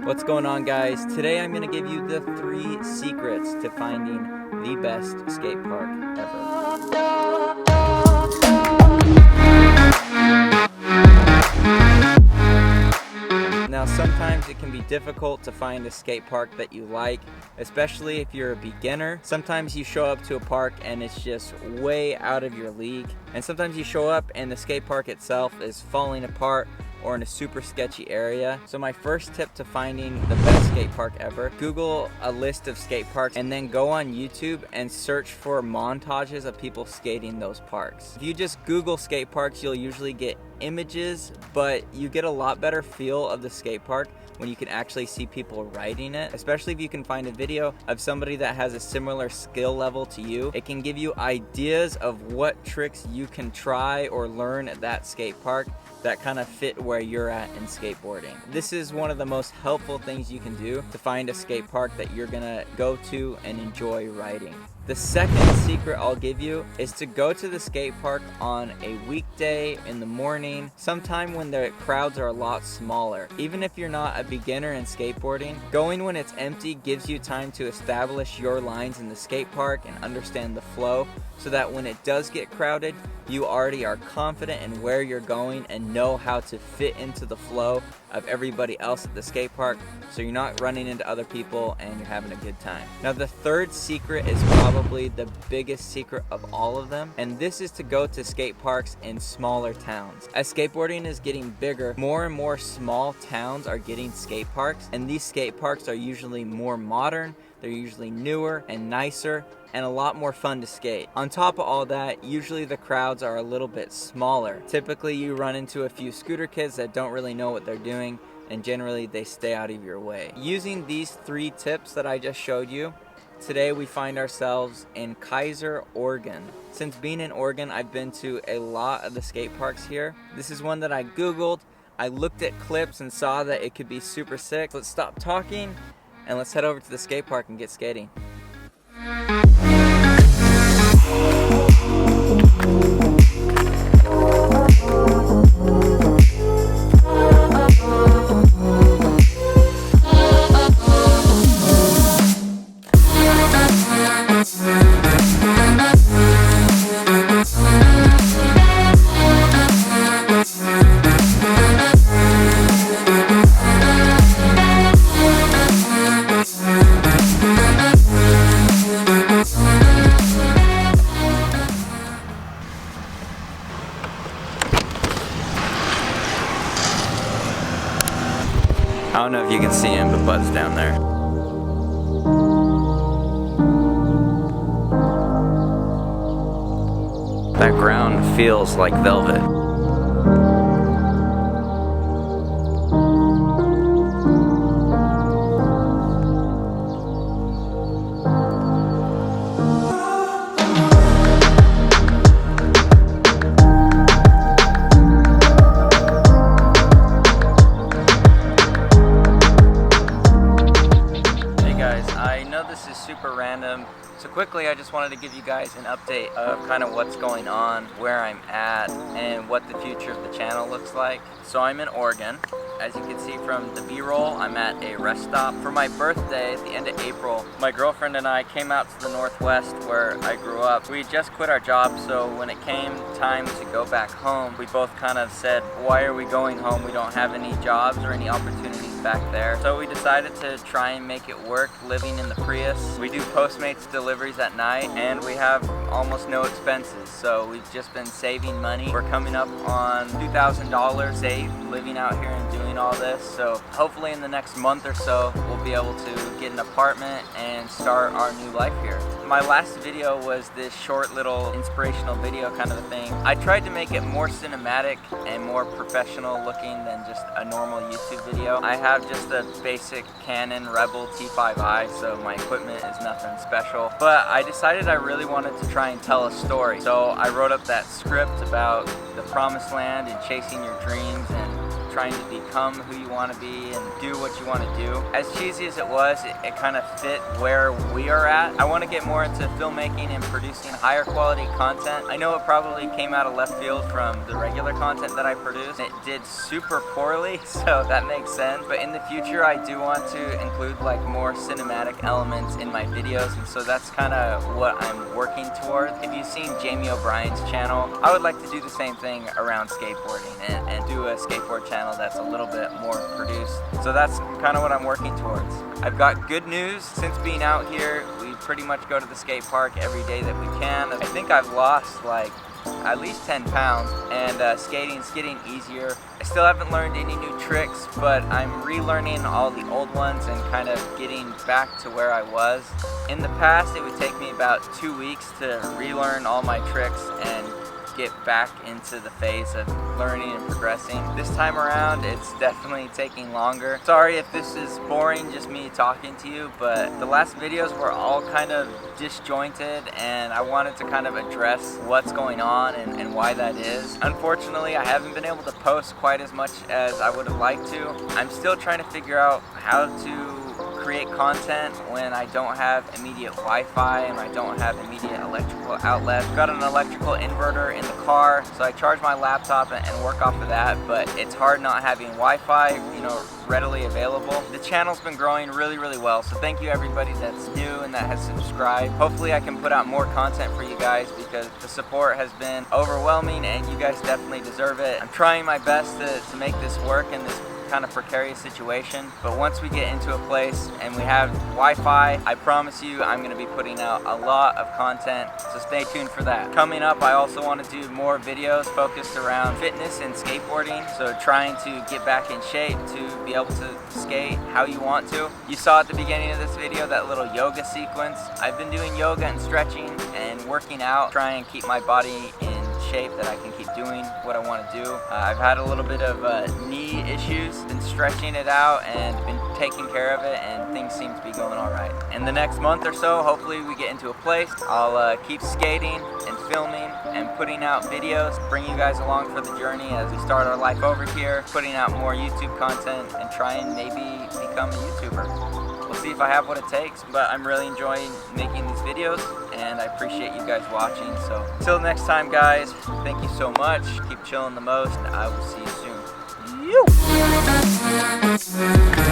What's going on, guys? Today I'm going to give you the 3 secrets to finding the best skate park ever. Now, sometimes it can be difficult to find a skate park that you like, especially if you're a beginner. Sometimes you show up to a park and it's just way out of your league. And sometimes you show up and the skate park itself is falling apart or in a super sketchy area. So my first tip to finding the best skate park ever, Google a list of skate parks and then go on YouTube and search for montages of people skating those parks. If you just Google skate parks, you'll usually get images, but you get a lot better feel of the skate park when you can actually see people riding it, especially if you can find a video of somebody that has a similar skill level to you. It can give you ideas of what tricks you can try or learn at that skate park that kind of fit where you're at in skateboarding. This is one of the most helpful things you can do to find a skate park that you're gonna go to and enjoy riding. The second secret I'll give you is to go to the skate park on a weekday in the morning, sometime when the crowds are a lot smaller. Even if you're not a beginner in skateboarding, going when it's empty gives you time to establish your lines in the skate park and understand the flow, so that when it does get crowded, you already are confident in where you're going and know how to fit into the flow of everybody else at the skate park, so you're not running into other people and you're having a good time. Now, the third secret is probably the biggest secret of all of them, and this is to go to skate parks in smaller towns. As skateboarding is getting bigger, more and more small towns are getting skate parks, and these skate parks are usually more modern, they're usually newer and nicer, and a lot more fun to skate. On top of all that, usually the crowds are a little bit smaller. Typically you run into a few scooter kids that don't really know what they're doing, and generally they stay out of your way. Using these 3 tips that I just showed you, today we find ourselves in Kaiser, Oregon. Since being in Oregon, I've been to a lot of the skate parks here. This is one that I Googled, I looked at clips and saw that it could be super sick. Let's stop talking and let's head over to the skate park and get skating. I don't know if you can see him, but Bud's down there. That ground feels like velvet. This is super random, so quickly I just wanted to give you guys an update of kind of what's going on, where I'm at, and what the future of the channel looks like. So I'm in Oregon. As you can see from the B-roll, I'm at a rest stop. For my birthday at the end of April, my girlfriend and I came out to the Northwest where I grew up. We just quit our job, so when it came time to go back home, we both kind of said, why are we going home? We don't have any jobs or any opportunities back there. So we decided to try and make it work living in the Prius. We do Postmates deliveries at night, and we have almost no expenses, so we've just been saving money. We're coming up on $2,000 saved living out here and doing all this, so hopefully in the next month or so we'll be able to get an apartment and start our new life here. My last video was this short little inspirational video kind of a thing. I tried to make it more cinematic and more professional looking than just a normal YouTube video. I have just a basic Canon Rebel T5i, so my equipment is nothing special, but I decided I really wanted to try and tell a story. So I wrote up that script about the promised land and chasing your dreams and trying to become who you want to be and do what you want to do. As cheesy as it was, it kind of fit where we are at. I want to get more into filmmaking and producing higher quality content. I know it probably came out of left field from the regular content that I produced. It did super poorly, so that makes sense. But in the future, I do want to include like more cinematic elements in my videos, and so that's kind of what I'm working towards. If you've seen Jamie O'Brien's channel, I would like to do the same thing around skateboarding and do a skateboard channel that's a little bit more produced. So that's kind of what I'm working towards. I've got good news. Since being out here, we pretty much go to the skate park every day that we can. I think I've lost like at least 10 pounds, and skating's getting easier. I still haven't learned any new tricks, but I'm relearning all the old ones and kind of getting back to where I was. In the past, it would take me about 2 weeks to relearn all my tricks and get back into the phase of learning and progressing. This time around, it's definitely taking longer. Sorry if this is boring, just me talking to you, but the last videos were all kind of disjointed, and I wanted to kind of address what's going on and why that is. Unfortunately, I haven't been able to post quite as much as I would have liked to. I'm still trying to figure out how to create content when I don't have immediate Wi-Fi and I don't have immediate electrical outlet. I've got an electrical inverter in the car, so I charge my laptop and work off of that, but it's hard not having Wi-Fi, you know, readily available. The channel's been growing really well, so thank you everybody that's new and that has subscribed. Hopefully I can put out more content for you guys because the support has been overwhelming and you guys definitely deserve it. I'm trying my best to make this work in this kind of precarious situation, but once we get into a place and we have Wi-Fi, I promise you I'm going to be putting out a lot of content, so stay tuned for that. Coming up, I also want to do more videos focused around fitness and skateboarding, so trying to get back in shape to be able to skate how you want to. You saw at the beginning of this video that little yoga sequence. I've been doing yoga and stretching and working out, trying to keep my body in shape that I can keep doing what I want to do. I've had a little bit of knee issues, been stretching it out and been taking care of it, and things seem to be going all right. In the next month or so, hopefully we get into a place. I'll keep skating and filming and putting out videos, bring you guys along for the journey as we start our life over here, putting out more YouTube content and try and maybe become a YouTuber. We'll see if I have what it takes, but I'm really enjoying making these videos and I appreciate you guys watching. So until next time guys, thank you so much. Keep chilling the most and I will see you soon.